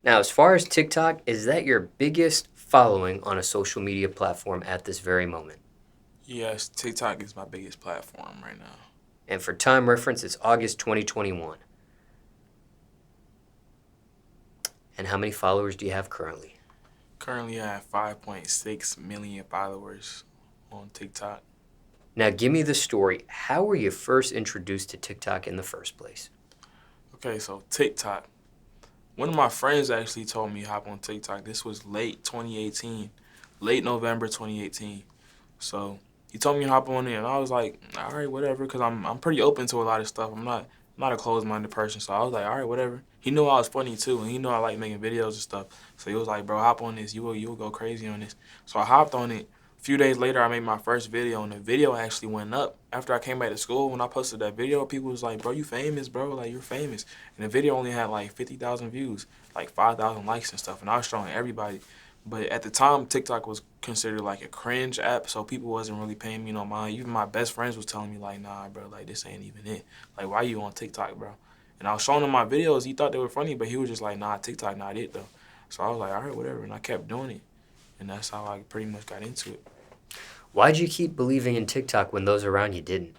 Now, as far as TikTok, is that your biggest following on a social media platform at this very moment? Yes, TikTok is my biggest platform right now. And for time reference, it's August 2021. And how many followers do you have currently? Currently, I have 5.6 million followers on TikTok. Now, give me the story. How were you first introduced to TikTok in the first place? Okay, so TikTok. One of my friends actually told me hop on TikTok. This was late 2018, late November 2018. So he told me to hop on it, and I was like, all right, whatever, because I'm pretty open to a lot of stuff. I'm not a closed-minded person, so I was like, all right, whatever. He knew I was funny too, and he knew I like making videos and stuff. So he was like, bro, hop on this. You will go crazy on this. So I hopped on it. A few days later, I made my first video, and the video actually went up. After I came back to school, when I posted that video, people was like, bro, you famous, bro. Like, you're famous. And the video only had like 50,000 views, like 5,000 likes and stuff, and I was showing everybody. But at the time, TikTok was considered like a cringe app, so people wasn't really paying me no mind. Even my best friends was telling me like, nah, bro, like this ain't even it. Like, why you on TikTok, bro? And I was showing him my videos. He thought they were funny, but he was just like, nah, TikTok not it though. So I was like, all right, whatever, and I kept doing it, and that's how I pretty much got into it. Why'd you keep believing in TikTok when those around you didn't?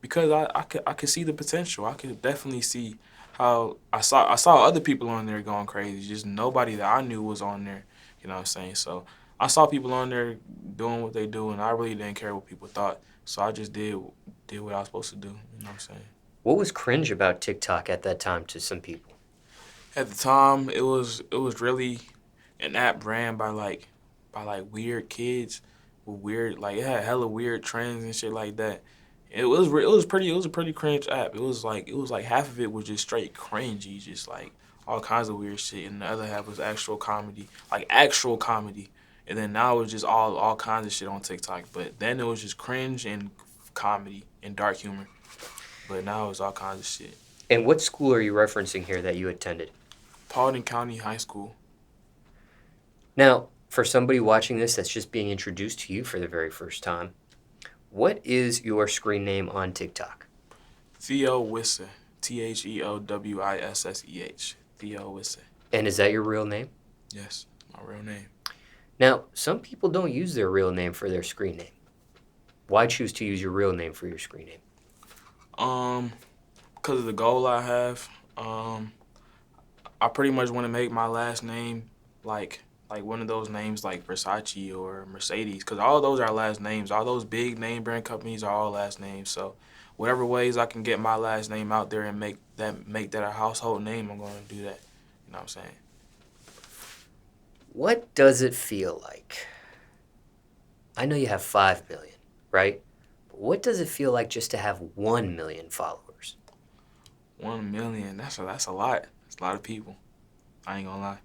Because I could see the potential. I could definitely see how I saw other people on there going crazy. Just nobody that I knew was on there. You know what I'm saying? So I saw people on there doing what they do, and I really didn't care what people thought. So I just did what I was supposed to do. You know what I'm saying? What was cringe about TikTok at that time to some people? At the time, it was really an app ran by like weird kids with weird, like it had hella weird trends and shit like that. It was a pretty cringe app. It was like half of it was just straight cringy, just like all kinds of weird shit, and the other half was actual comedy, like actual comedy. And then now it's just all kinds of shit on TikTok. But then it was just cringe and comedy and dark humor. But now it's all kinds of shit. And what school are you referencing here that you attended? Paulding County High School. Now, for somebody watching this that's just being introduced to you for the very first time, what is your screen name on TikTok? Theo Wisseh. TheoWisseh. Theo Wisseh. And is that your real name? Yes, my real name. Now, some people don't use their real name for their screen name. Why choose to use your real name for your screen name? Um, because of the goal I have, I pretty much want to make my last name like one of those names like Versace or Mercedes, because all those are last names. All those big name brand companies are all last names. So, whatever ways I can get my last name out there and make that a household name, I'm going to do that. You know what I'm saying? What does it feel like? I know you have 5 million, right? But what does it feel like just to have 1 million followers? 1 million. That's a lot. That's a lot of people. I ain't gonna lie.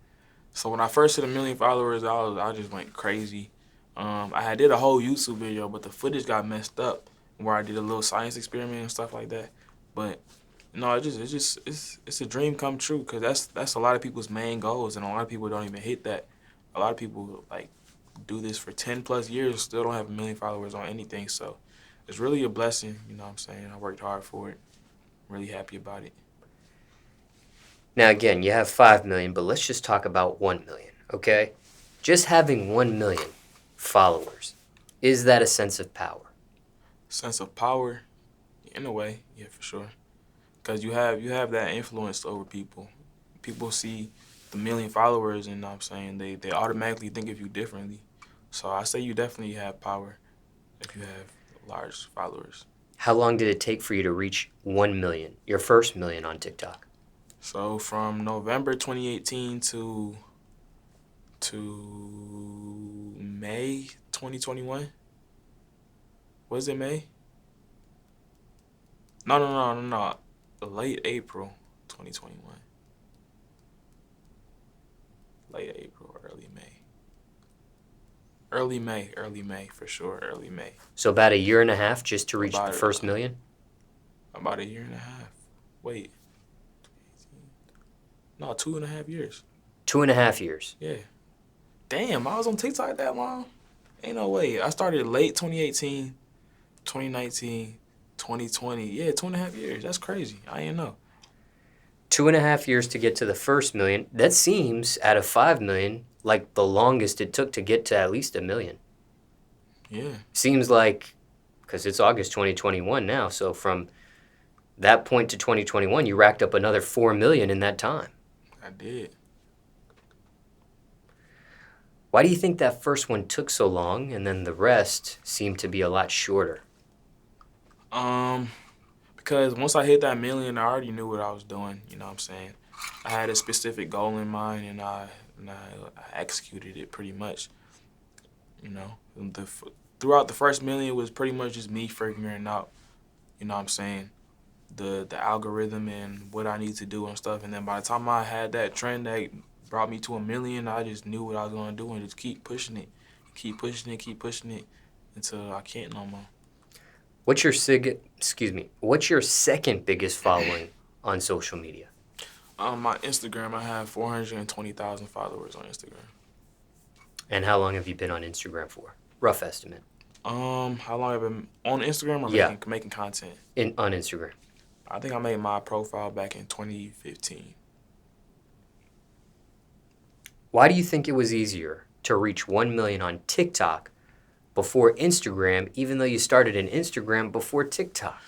So when I first hit 1 million followers, I just went crazy. I had did a whole YouTube video, but the footage got messed up where I did a little science experiment and stuff like that. But no, it's a dream come true, because that's a lot of people's main goals, and a lot of people don't even hit that. A lot of people like do this for 10 plus years, still don't have 1 million followers on anything. So it's really a blessing. You know what I'm saying? I worked hard for it. Really happy about it. Now, again, you have 5 million, but let's just talk about 1 million, okay? Just having 1 million followers, is that a sense of power? Sense of power, in a way, yeah, for sure. Because you have that influence over people. People see the 1 million followers, and I'm saying they automatically think of you differently. So I say you definitely have power if you have large followers. How long did it take for you to reach 1 million, your first million on TikTok? So from November 2018 to May 2021. Was it May? No, no, no, no, no. Late April 2021. Late April, early May. Early May for sure. Early May. So about a year and a half just to reach the About first million? about a year and a half. Wait, no, 2.5 years. 2.5 years. Yeah. Damn, I was on TikTok that long. Ain't no way. I started late 2018, 2019, 2020. Yeah, 2.5 years. That's crazy. I didn't know. 2.5 years to get to the first million. That seems, out of 5 million, like the longest it took to get to at least 1 million. Yeah. Seems like, because it's August 2021 now, so from that point to 2021, you racked up another 4 million in that time. I did. Why do you think that first one took so long and then the rest seemed to be a lot shorter? Because once I hit that million, I already knew what I was doing. You know what I'm saying? I had a specific goal in mind, and I executed it pretty much. You know, throughout the first million was pretty much just me figuring out, you know what I'm saying, the algorithm and what I need to do and stuff. And then by the time I had that trend that brought me to 1 million, I just knew what I was gonna do and just keep pushing it, keep pushing it, keep pushing it until I can't no more. What's your second biggest following on social media? My Instagram, I have 420,000 followers on Instagram. And how long have you been on Instagram for? Rough estimate. How long have I been on Instagram or making content? On Instagram. I think I made my profile back in 2015. Why do you think it was easier to reach 1 million on TikTok before Instagram, even though you started in Instagram before TikTok?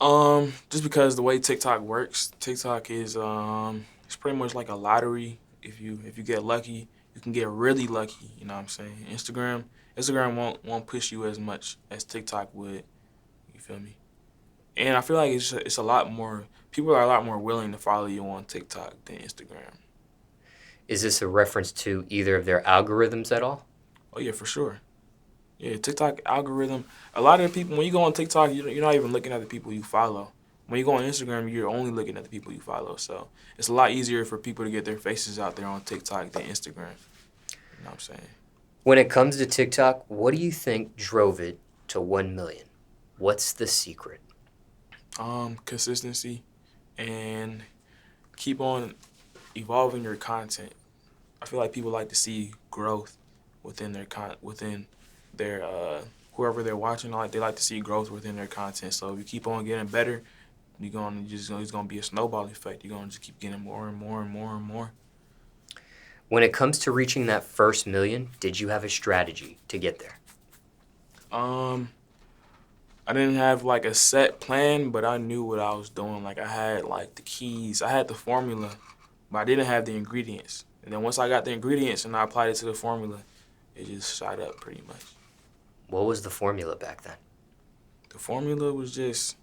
Just because the way TikTok works, TikTok is it's pretty much like a lottery. If you get lucky, you can get really lucky. You know what I'm saying? Instagram won't push you as much as TikTok would. You feel me? And I feel like it's a lot more. People are a lot more willing to follow you on TikTok than Instagram. Is this a reference to either of their algorithms at all? Oh yeah, for sure. Yeah, TikTok algorithm. A lot of the people, when you go on TikTok, you're not even looking at the people you follow. When you go on Instagram, you're only looking at the people you follow. So it's a lot easier for people to get their faces out there on TikTok than Instagram. You know what I'm saying? When it comes to TikTok, what do you think drove it to 1 million? What's the secret? Consistency and keep on evolving your content. I feel like people like to see growth within their whoever they're watching. They like to see growth within their content. So if you keep on getting better, it's gonna be a snowball effect. You're gonna just keep getting more and more and more and more. When it comes to reaching that first million, did you have a strategy to get there? I didn't have like a set plan, but I knew what I was doing. Like I had like the keys, I had the formula, but I didn't have the ingredients. And then once I got the ingredients and I applied it to the formula, it just shot up pretty much. What was the formula back then? The formula was just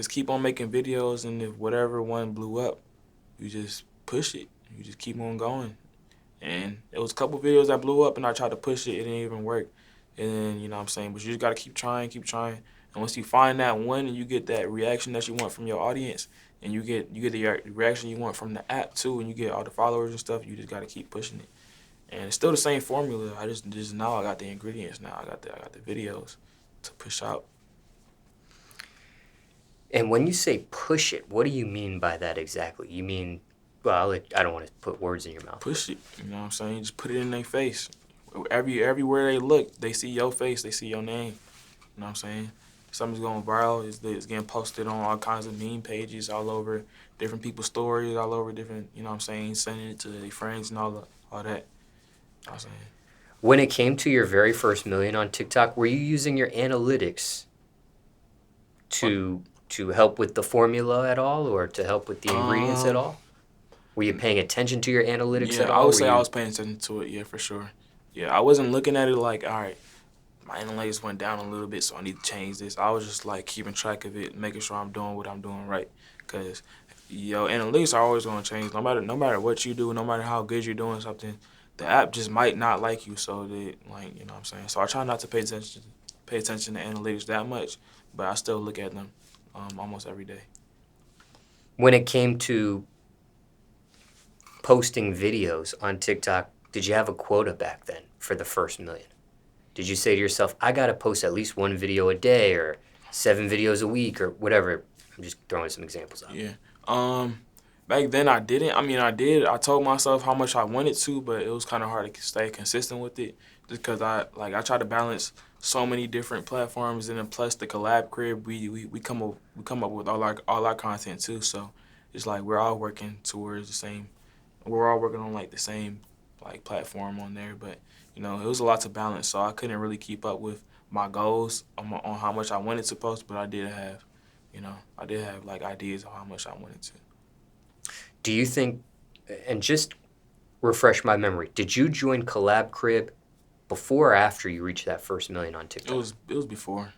keep on making videos, and if whatever one blew up, you just push it. You just keep on going. And there was a couple videos that blew up and I tried to push it, it didn't even work. And then, you know what I'm saying, but you just gotta keep trying. And once you find that one and you get that reaction that you want from your audience, and you get the reaction you want from the app too, and you get all the followers and stuff, you just gotta keep pushing it. And it's still the same formula. I just now I got the ingredients now. I got the videos to push out. And when you say push it, what do you mean by that exactly? You mean, well, I don't want to put words in your mouth. Push it, you know what I'm saying? Just put it in their face. Everywhere they look, they see your face, they see your name. You know what I'm saying? Something's going viral, it's getting posted on all kinds of meme pages all over, different people's stories, all over different, you know what I'm saying, sending it to their friends and all that. You know what I'm saying? When it came to your very first million on TikTok, were you using your analytics to help with the formula at all, or to help with the ingredients at all? Were you paying attention to your analytics at all? I would say I was paying attention to it, yeah, for sure. Yeah, I wasn't looking at it like, all right, my analytics went down a little bit, so I need to change this. I was just like keeping track of it, making sure I'm doing what I'm doing right. Because analytics are always going to change. No matter what you do, no matter how good you're doing something, the app just might not like you. So you know what I'm saying. So I try not to pay attention to analytics that much, but I still look at them almost every day. When it came to posting videos on TikTok, did you have a quota back then for the first million? Did you say to yourself, I got to post at least 1 video a day or 7 videos a week or whatever? I'm just throwing some examples out. Yeah. Back then I didn't. I mean, I did. I told myself how much I wanted to, but it was kind of hard to stay consistent with it, just because I try to balance so many different platforms, and then plus the collab crib, we come up with all our content too. So it's like we're all working towards the same. We're all working on like the same like platform on there, but it was a lot to balance, so I couldn't really keep up with my goals on how much I wanted to post, but I did have like ideas of how much I wanted to. Do you think, and just refresh my memory, did you join Collab Crib before or after you reached that first million on TikTok? It was before.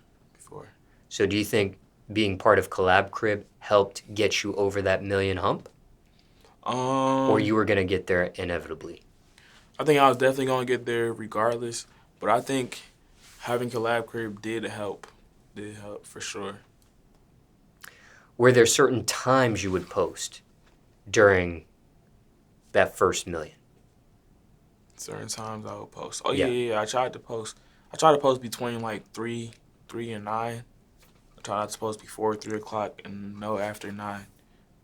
So do you think being part of Collab Crib helped get you over that million hump? Or you were going to get there inevitably? I think I was definitely gonna get there regardless, but I think having Collab Crib did help. Did help for sure. Were there certain times you would post during that first million? Certain times I would post. Oh Yeah. yeah. I tried to post. I tried to post between like three and 9. I tried not to post before 3 o'clock and no after 9.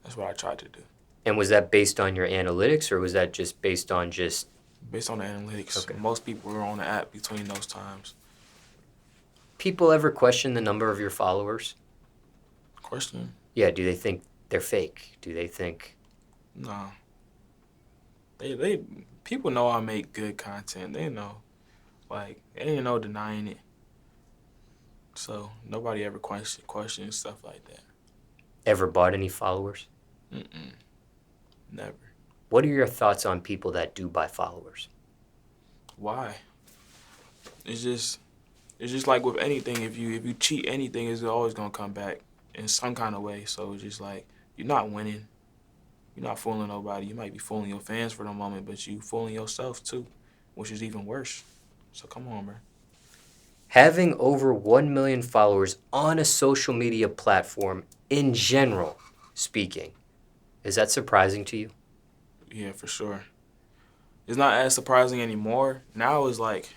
That's what I tried to do. And was that based on your analytics, or was that just based on just... Based on the analytics, Okay. most people were on the app between those times. People ever question the number of your followers? Question? Yeah, do they think they're fake? Do they think... No. They people know I make good content. They know. Like, ain't no denying it. So nobody ever questions stuff like that. Ever bought any followers? Mm-mm. Never. What are your thoughts on people that do buy followers? Why? It's just like with anything. If you cheat anything, it's always gonna come back in some kind of way. So it's just like you're not winning. You're not fooling nobody. You might be fooling your fans for the moment, but you fooling yourself too, which is even worse. So come on, bro. Having over 1 million followers on a social media platform, in general speaking, is that surprising to you? Yeah, for sure. It's not as surprising anymore. Now it's like,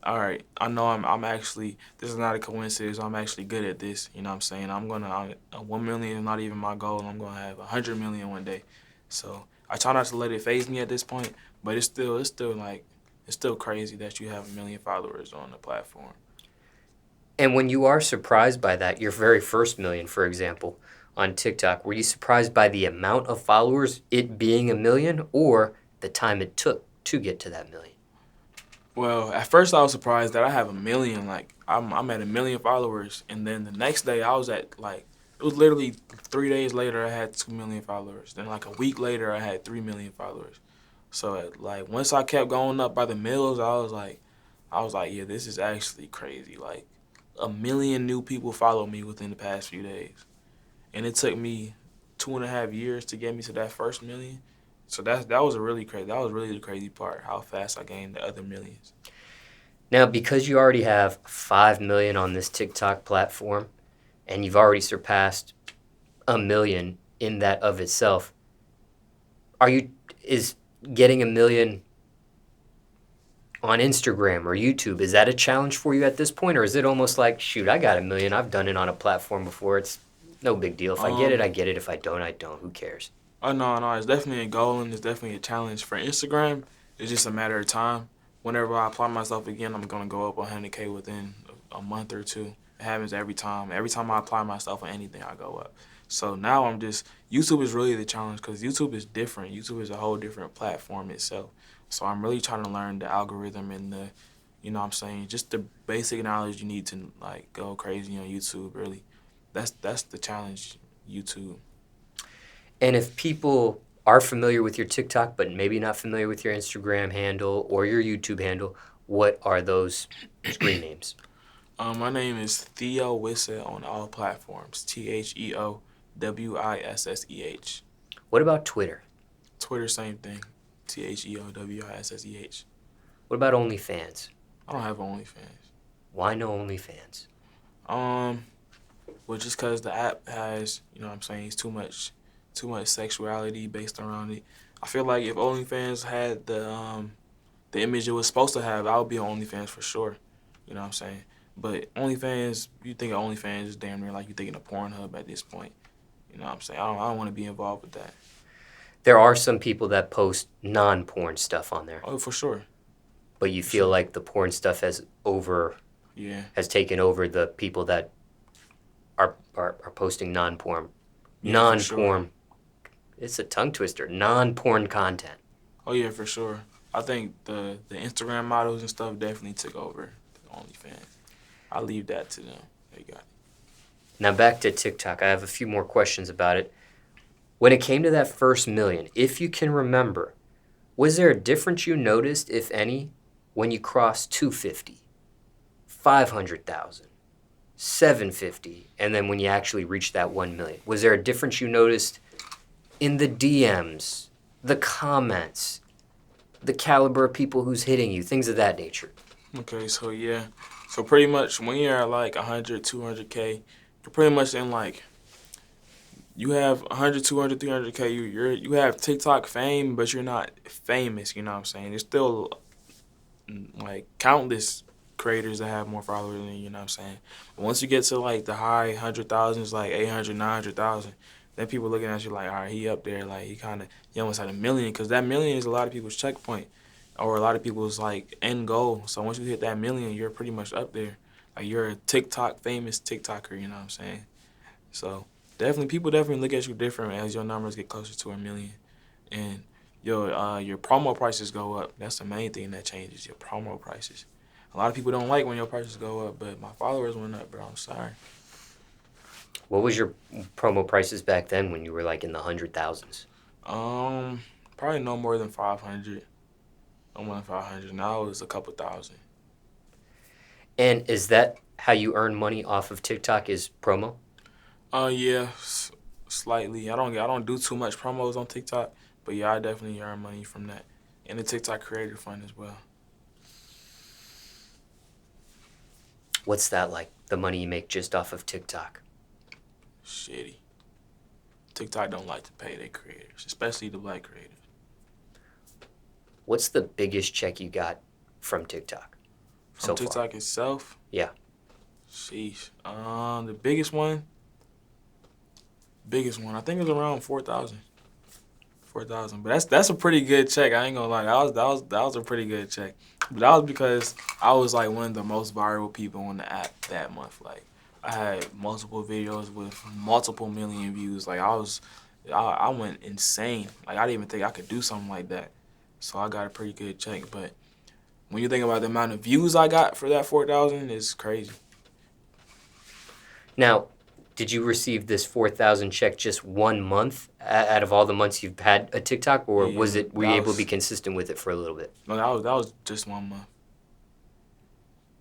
all right, I know I'm actually, this is not a coincidence. I'm actually good at this. You know what I'm saying? 1 million is not even my goal. I'm going to have 100 million one day. So I try not to let it phase me at this point, but it's still crazy that you have 1 million followers on the platform. And when you are surprised by that, your very first million, for example, on TikTok, were you surprised by the amount of followers, it being 1 million, or the time it took to get to that million? Well, at first I was surprised that I have 1 million. Like I'm at 1 million followers, and then the next day I was at like it was literally 3 days later I had 2 million followers. Then like a week later I had 3 million followers. So like once I kept going up by the mills, I was like, yeah, this is actually crazy. Like 1 million new people follow me within the past few days, and it took me 2.5 years to get me to that first million. So that was really crazy. That was really the crazy part, how fast I gained the other millions. Now, because you already have 5 million on this TikTok platform, and you've already surpassed 1 million in that of itself, is getting 1 million on Instagram or YouTube, is that a challenge for you at this point? Or is it almost like, shoot, I got 1 million, I've done it on a platform before, it's no big deal. If I get it, I get it. If I don't, I don't. Who cares? Oh, no, it's definitely a goal and it's definitely a challenge. For Instagram, it's just a matter of time. Whenever I apply myself again, I'm going to go up 100K within a month or two. It happens every time. Every time I apply myself on anything, I go up. So now YouTube is really the challenge because YouTube is different. YouTube is a whole different platform itself. So I'm really trying to learn the algorithm and just the basic knowledge you need to like go crazy on YouTube, really. That's the challenge, YouTube. And if people are familiar with your TikTok, but maybe not familiar with your Instagram handle or your YouTube handle, what are those screen names? My name is Theo Wisseh on all platforms. TheoWisseh. What about Twitter? Twitter, same thing. TheoWisseh. What about OnlyFans? I don't have OnlyFans. Why no OnlyFans? Well, just because the app has, it's too much sexuality based around it. I feel like if OnlyFans had the image it was supposed to have, I would be on OnlyFans for sure. You know what I'm saying? But OnlyFans, you think of OnlyFans is damn near like you thinking of Pornhub at this point. You know what I'm saying? I don't want to be involved with that. There are some people that post non-porn stuff on there, Oh, for sure. but you For feel sure. like the porn stuff Yeah. has taken over the people that are posting non-porn. Yeah, for sure. Non-porn. It's a tongue twister. Non-porn content. Oh yeah, for sure. I think the Instagram models and stuff definitely took over the OnlyFans. I leave that to them. They got it. Now back to TikTok. I have a few more questions about it. When it came to that first million, if you can remember, was there a difference you noticed, if any, when you crossed 250, 500,000, 750, and then when you actually reached that 1 million? Was there a difference you noticed in the DMs, the comments, the caliber of people who's hitting you, things of that nature? Okay, so yeah. So pretty much when you're at like 100, 200K, you're pretty much in like, you have 100, 200, 300K, you have TikTok fame, but you're not famous, you know what I'm saying? There's still like countless creators that have more followers than you know what I'm saying? But once you get to like the high 100,000s, like 800, 900,000, then people looking at you like, all right, he up there, like he almost had a million, because that million is a lot of people's checkpoint, or a lot of people's like end goal. So once you hit that million, you're pretty much up there. Like you're a TikTok famous TikToker, you know what I'm saying? So people definitely look at you different as your numbers get closer to a million, and your promo prices go up. That's the main thing that changes, your promo prices. A lot of people don't like when your prices go up, but my followers went up, bro. I'm sorry. What was your promo prices back then when you were like in the 100,000s? Probably no more than 500. No more than 500. Now it's a couple thousand. And is that how you earn money off of TikTok, is promo? Yeah, slightly. I don't do too much promos on TikTok, but yeah, I definitely earn money from that, and the TikTok Creator Fund as well. What's that like, the money you make just off of TikTok? Shitty. TikTok don't like to pay their creators, especially the black creators. What's the biggest check you got from TikTok From so far? TikTok itself, Yeah. sheesh. The biggest one, I think it was around 4,000. 4,000, but that's a pretty good check. I ain't gonna lie, that was a pretty good check. But that was because I was like one of the most viral people on the app that month. Like I had multiple videos with multiple million views. Like I went insane. Like I didn't even think I could do something like that. So I got a pretty good check. But when you think about the amount of views I got for that 4,000, it's crazy. Now, did you receive this 4,000 check just 1 month out of all the months you've had a TikTok, or Yeah, were you able to be consistent with it for a little bit? No, that was just 1 month.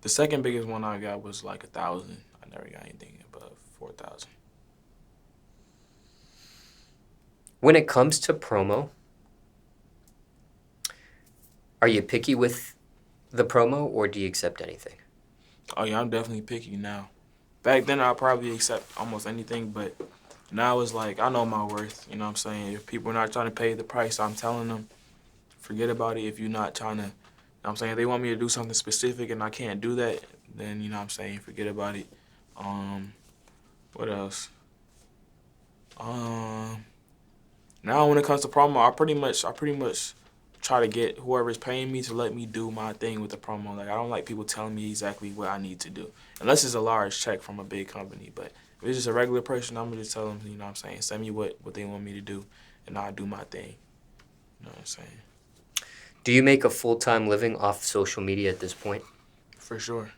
The second biggest one I got was like 1,000. I never got anything above 4,000. When it comes to promo, are you picky with the promo, or do you accept anything? Oh yeah, I'm definitely picky now. Back then I'd probably accept almost anything, but now it's like I know my worth. You know what I'm saying? If people are not trying to pay the price, I'm telling them, forget about it. If you're not trying to, you know what I'm saying, if they want me to do something specific and I can't do that, then you know what I'm saying, forget about it. What else? Now when it comes to promo, I pretty much try to get whoever's paying me to let me do my thing with the promo. Like I don't like people telling me exactly what I need to do, unless it's a large check from a big company. But if it's just a regular person, I'm gonna just tell them, you know what I'm saying, send me what they want me to do, and I'll do my thing. You know what I'm saying? Do you make a full-time living off social media at this point? For sure.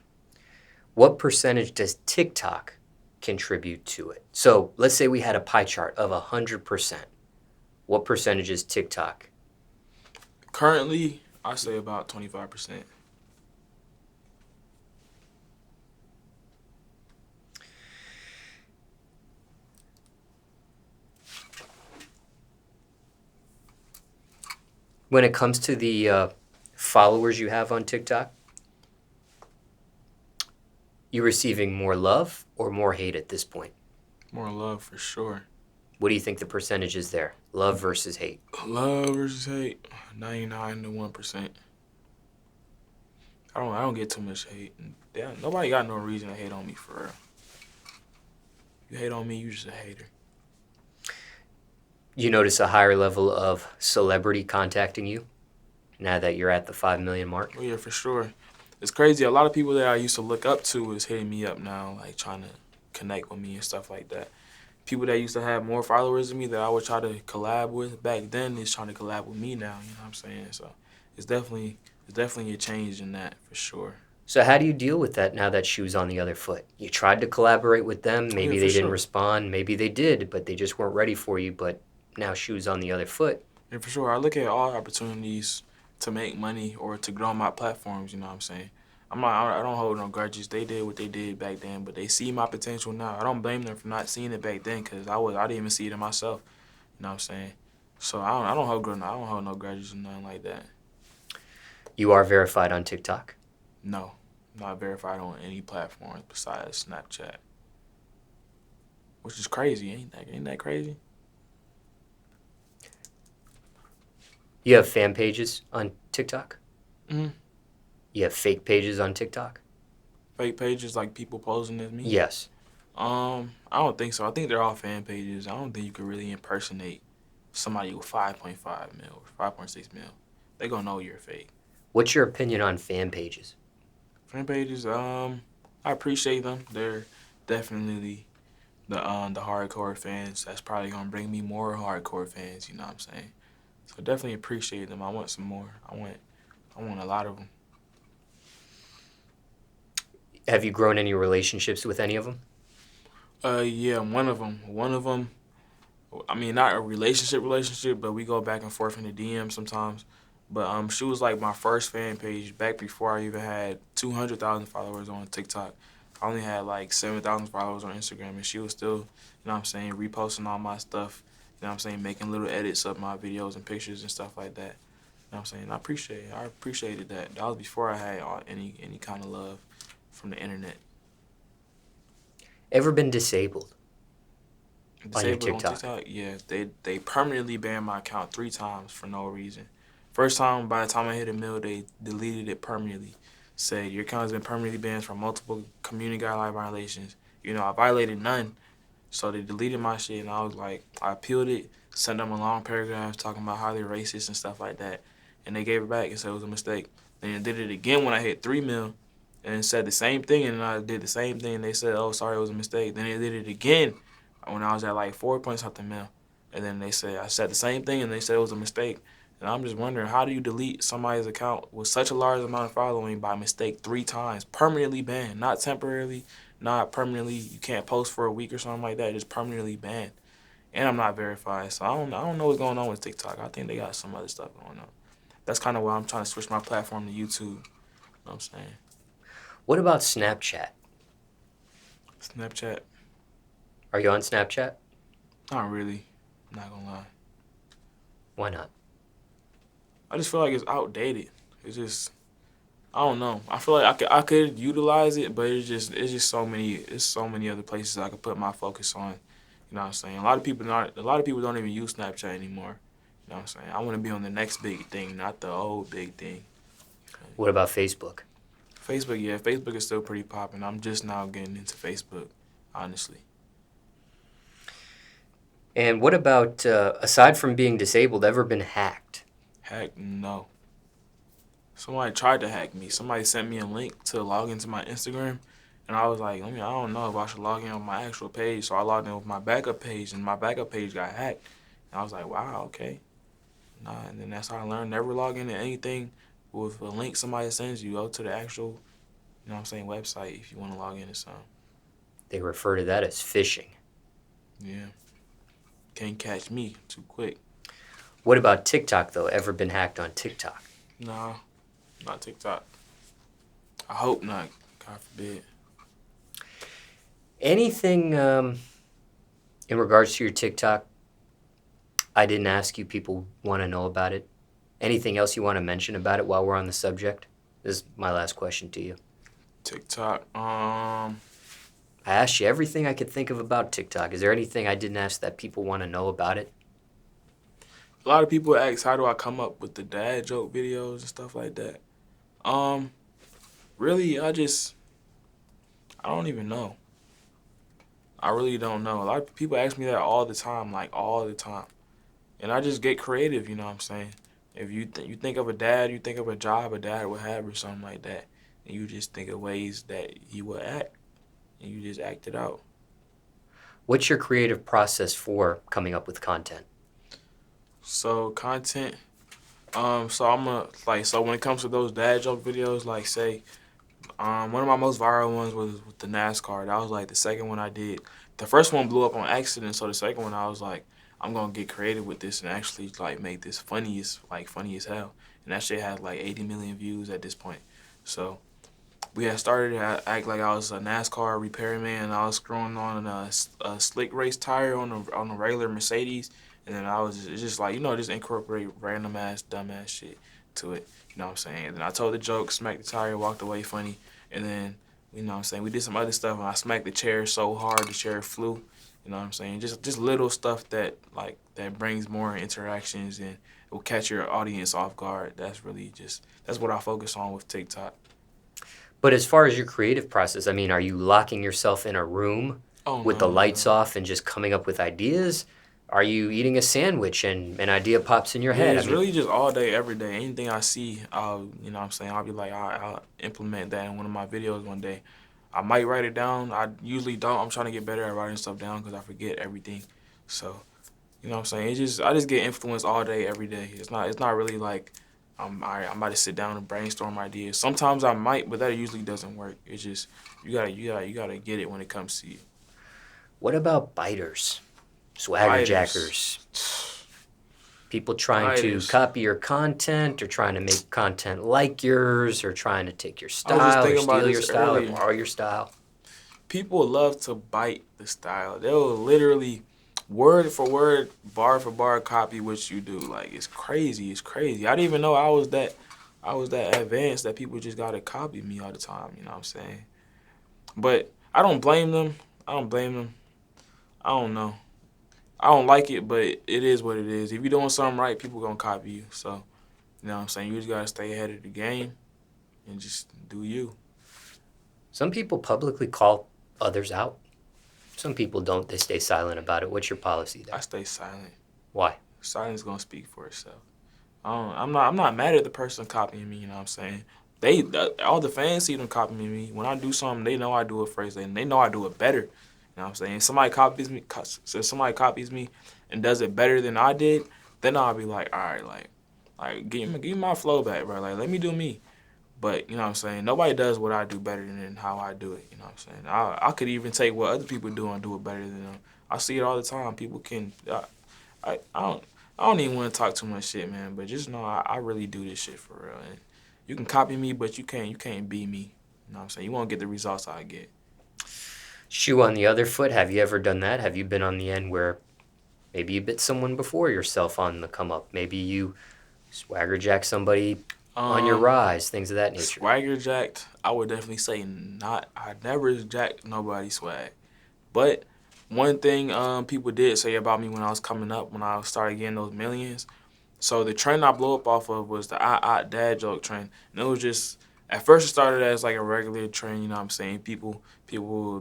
What percentage does TikTok contribute to it? So let's say we had a pie chart of 100%. What percentage is TikTok? Currently, I say about 25%. When it comes to the followers you have on TikTok, you receiving more love or more hate at this point? More love for sure. What do you think the percentage is there? Love versus hate? Love versus hate, 99 to 1%. I don't get too much hate. Damn, nobody got no reason to hate on me for real. You hate on me, you just a hater. You notice a higher level of celebrity contacting you now that you're at the 5 million mark? Oh yeah, for sure. It's crazy. A lot of people that I used to look up to is hitting me up now, like trying to connect with me and stuff like that. People that used to have more followers than me that I would try to collab with back then is trying to collab with me now. You know what I'm saying? So it's definitely a change in that for sure. So how do you deal with that now that shoe's on the other foot? You tried to collaborate with them, Oh yeah, maybe for they didn't sure. respond, maybe they did, but they just weren't ready for you, but now shoe's on the other foot. Yeah, for sure. I look at all opportunities to make money or to grow my platforms. You know what I'm saying? I don't hold no grudges. They did what they did back then, but they see my potential now. I don't blame them for not seeing it back then because I didn't even see it in myself. You know what I'm saying? So I don't hold no grudges or nothing like that. You are verified on TikTok. No, I'm not verified on any platform besides Snapchat, which is crazy. Ain't that crazy? You have fan pages on TikTok? Hmm. You have fake pages on TikTok? Fake pages like people posing as me. Yes. I don't think so. I think they're all fan pages. I don't think you could really impersonate somebody with 5.5 mil or 5.6 mil. They gonna know you're fake. What's your opinion on fan pages? Fan pages, I appreciate them. They're definitely the hardcore fans. That's probably gonna bring me more hardcore fans. You know what I'm saying? So definitely appreciate them. I want some more. I want a lot of them. Have you grown any relationships with any of them? Yeah, one of them. One of them. I mean, not a relationship, but we go back and forth in the DM sometimes. But she was like my first fan page back before I even had 200,000 followers on TikTok. I only had like 7,000 followers on Instagram, and she was still, you know what I'm saying, reposting all my stuff. You know what I'm saying, making little edits of my videos and pictures and stuff like that. You know what I'm saying, I appreciated that. That was before I had any kind of love from the internet. Ever been disabled on your Disabled on TikTok? TikTok? Yeah, they permanently banned my account 3 times for no reason. First time, by the time I hit a mil, they deleted it permanently. Said your account has been permanently banned from multiple community guideline violations. You know, I violated none, so they deleted my shit, and I was like, I appealed it, sent them a long paragraph talking about how they're racist and stuff like that, and they gave it back and said it was a mistake. Then they did it again when I hit 3 mil, and said the same thing, and I did the same thing. And they said, oh, sorry, it was a mistake. Then they did it again when I was at like 4 point something mil. And then they said, I said the same thing and they said it was a mistake. And I'm just wondering, how do you delete somebody's account with such a large amount of following by mistake 3 times? Permanently banned, not temporarily, not permanently. You can't post for a week or something like that. Just permanently banned. And I'm not verified, so I don't know what's going on with TikTok. I think they got some other stuff going on. That's kind of why I'm trying to switch my platform to YouTube. You know what I'm saying? What about Snapchat? Snapchat, Are you on Snapchat? not really. Not gonna lie. Why not? I just feel like it's outdated. It's just I don't know. I feel like I could utilize it, but it's just so many other places I could put my focus on. You know what I'm saying? A lot of people don't even use Snapchat anymore. You know what I'm saying? I want to be on the next big thing, not the old big thing. What about Facebook? Facebook, yeah, Facebook is still pretty popping. I'm just now getting into Facebook, honestly. And what about, aside from being disabled, ever been hacked? Heck no. Somebody tried to hack me. Somebody sent me a link to log into my Instagram, and I was like, I don't know if I should log in on my actual page. So I logged in with my backup page, and my backup page got hacked. And I was like, wow, okay. Nah, and then that's how I learned never log into anything with a link somebody sends you. Go to the actual, you know what I'm saying, website if you want to log into something. They refer to that as phishing. Yeah. Can't catch me too quick. What about TikTok, though? Ever been hacked on TikTok? Nah, not TikTok. I hope not. God forbid. Anything in regards to your TikTok I didn't ask you people want to know about it? Anything else you want to mention about it while we're on the subject? This is my last question to you. TikTok. I asked you everything I could think of about TikTok. Is there anything I didn't ask that people want to know about it? A lot of people ask, how do I come up with the dad joke videos and stuff like that? Really, I don't even know. I really don't know. A lot of people ask me that all the time, like all the time. and I just get creative. You know what I'm saying? If you think of a dad, you think of a job a dad would have or something like that, and you just think of ways that he would act, and you just act it out. What's your creative process for coming up with content? So content. So I'm a like so when it comes to those dad joke videos, like say, one of my most viral ones was with the NASCAR. That was like the second one I did. The first one blew up on accident, so the second one I was like, I'm gonna get creative with this and actually like make this funny as hell. And that shit had like 80 million views at this point. So we had started to act like I was a NASCAR repairman, and I was screwing on a slick race tire on a regular Mercedes, and then I was just like, just incorporate random ass dumb ass shit to it. You know what I'm saying? And then I told the joke, smacked the tire, walked away funny, and then you know what I'm saying, we did some other stuff, and I smacked the chair so hard the chair flew. You know what I'm saying? Just little stuff that that brings more interactions and will catch your audience off guard. That's what I focus on with TikTok. But as far as your creative process, I mean, are you locking yourself in a room Oh with no, the no, lights no. off and just coming up with ideas? Are you eating a sandwich and an idea pops in your Yeah, head? I it's mean, really just all day, every day. Anything I see, you know what I'm saying, I'll be like, I'll implement that in one of my videos one day. I might write it down. I usually don't. I'm trying to get better at writing stuff down because I forget everything. So, you know what I'm saying? I just get influenced all day, every day. It's not really like I'm about to sit down and brainstorm ideas. Sometimes I might, but that usually doesn't work. It's just you gotta get it when it comes to you. what about biters, swagger Biters. jackers, people trying to Biters. copy your content or trying to make content like yours or trying to take your I was just style or thinking about steal your this style or earlier. borrow your style? People love to bite the style. They'll literally word for word, bar for bar copy what you do. Like it's crazy. It's crazy. I didn't even know I was that advanced that people just gotta copy me all the time, you know what I'm saying? But I don't blame them. I don't blame them. I don't know. I don't like it, but it is what it is. If you're doing something right, people gonna copy you. So, you know what I'm saying? You just gotta stay ahead of the game and just do you. Some people publicly call others out. Some people don't. They stay silent about it. What's your policy I there? stay silent. Why? Silence gonna speak for itself. I'm not mad at the person copying me. You know what I'm saying? All the fans see them copying me. When I do something, they know I do it first, and they know I do it better. You know what I'm saying? If somebody copies me and does it better than I did, then I'll be like, all right, like give me my flow back, bro. Like let me do me. But you know what I'm saying? Nobody does what I do better than how I do it. You know what I'm saying? I could even take what other people do and do it better than them. I see it all the time. People can. I don't. I don't even want to talk too much shit, man. But just know I really do this shit for real. And you can copy me, but you can't be me. You know what I'm saying? You won't get the results I get. Shoe on the other foot. Have you ever done that? Have you been on the end where maybe you bit someone before yourself on the come up? Maybe you swagger jack somebody on your Um, rise, things of that nature. Swagger jacked. I would definitely say not. I never jacked nobody's swag. But one thing people did say about me when I was coming up, when I started getting those millions. So the trend I blew up off of was the I dad joke trend. And it was just at first it started as like a regular trend, you know what I'm saying? People they'll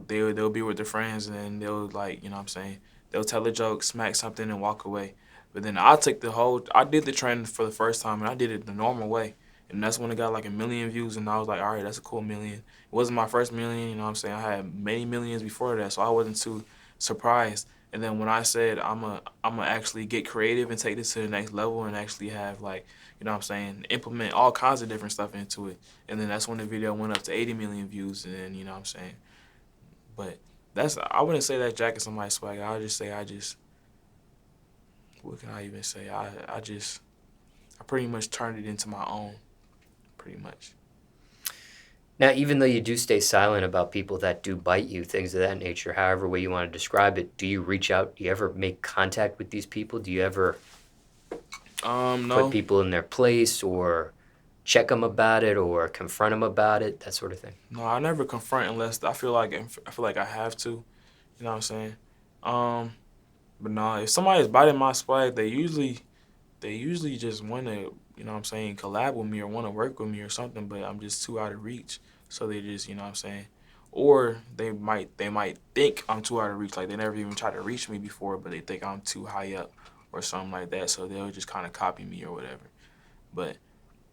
be with their friends and then they'll like, you know what I'm saying, they'll tell a joke, smack something and walk away. But then I did the trend for the first time and I did it the normal way. And that's when it got like 1 million views and I was like, all right, that's a cool million. It wasn't my first million, you know what I'm saying? I had many millions before that, so I wasn't too surprised. And then when I said I'm a actually get creative and take this to the next level and actually have like, you know what I'm saying, implement all kinds of different stuff into it. And then that's when the video went up to 80 million views and then, you know what I'm saying. But I wouldn't say that jacket somebody's swag. I would just say what can I even say? I pretty much turned it into my own, pretty much. Now, even though you do stay silent about people that do bite you, things of that nature, however way you want to describe it, do you reach out? Do you ever make contact with these people? Do you ever put No. people in their place or check them about it or confront them about it, that sort of thing? No, I never confront unless I feel like I have to. You know what I'm saying? Um, but no, if somebody's biting my swag, they usually just want to, you know what I'm saying, collab with me or want to work with me or something. But I'm just too out of reach, so they just, you know what I'm saying, or they might think I'm too out of reach, like they never even tried to reach me before, but they think I'm too high up or something like that. So they'll just kind of copy me or whatever. But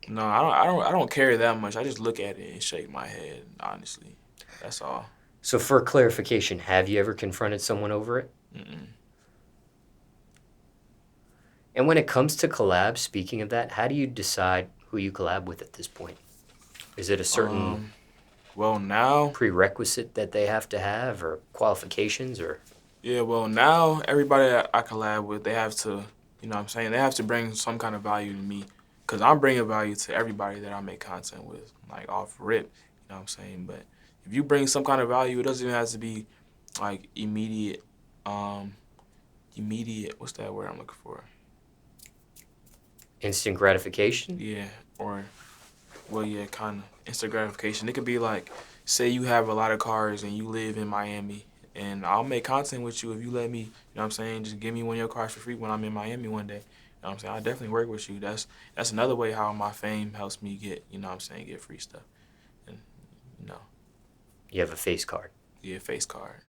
no, I don't care that much. I just look at it and shake my head. Honestly, that's all. So for clarification, have you ever confronted someone over it? Mm-mm. And when it comes to collabs, speaking of that, how do you decide who you collab with at this point? Is it a certain Well, now, prerequisite that they have to have, or qualifications, or? yeah, well, now everybody that I collab with, they have to, you know what I'm saying, they have to bring some kind of value to me. Because I'm bringing value to everybody that I make content with, like off rip, you know what I'm saying? But if you bring some kind of value, it doesn't even have to be like immediate, what's that word I'm looking for? Instant gratification? Yeah, or, well, yeah, kind of instant gratification. It could be like, say you have a lot of cars and you live in Miami, and I'll make content with you if you let me, you know what I'm saying, just give me one of your cars for free when I'm in Miami one day. You know what I'm saying? I definitely work with you. That's another way how my fame helps me get, you know what I'm saying, get free stuff. And, you know. You have a face card. Yeah, face card.